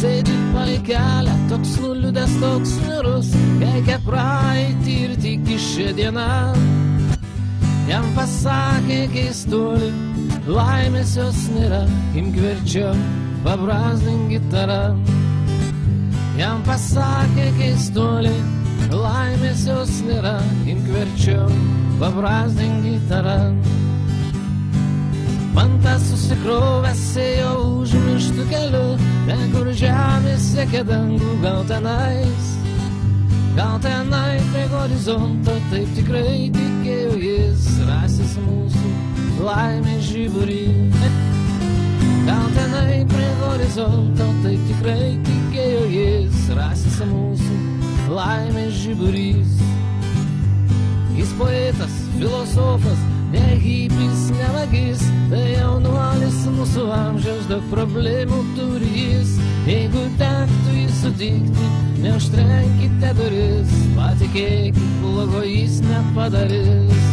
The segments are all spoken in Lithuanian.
sėdi palei kelią, toks nuliūdęs, toks niūrus, keikia praeitį ir tiki šią dieną. Jam pasakė keistuolį, laimės jos nėra, imk verčiau, pabrazdink gitarą. Jam pasakė keistuolį, laimės jos nėra, imk verčiau, pabrazdink gitarą. Mantas susikrovęs ėjo užmirštų keliu, ten kur žemė siekia dangų, gal tenais prie horizonto, taip tikrai tikėjo jis, rasis mūsų laimės žiburį. Gal tenai prie horizonto, taip tikrai tikėjo jis, rasis mūsų laimės žiburys. Jis poetas, filosofas, ne hipis, ne vagis, tai jaunuolis mūsų amžiaus, daug problemų turi jis. Jeigu tektų jį sutikti, neužtrenkite duris, patikėkit, blogo jis nepadarys.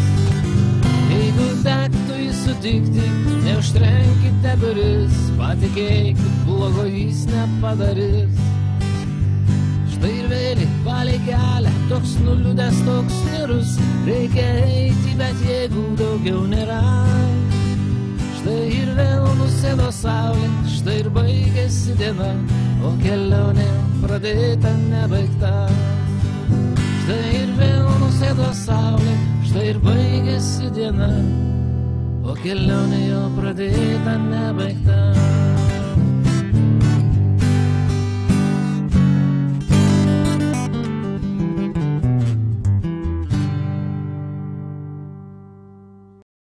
Jeigu tektų jį sutikti, neužtrenkite duris, patikėkit, blogo jis nepadarys. Štai ir vėliai palei kelią, toks nuliūdęs, toks niūrus, reikia eiti, bet jėgų daugiau nėra. Štai ir vėl nusėdo saulė, štai ir baigėsi diena, o kelionė pradėta nebaigta. Štai ir vėl nusėdo saulė, štai ir baigėsi diena, o kelionė jau pradėta nebaigta.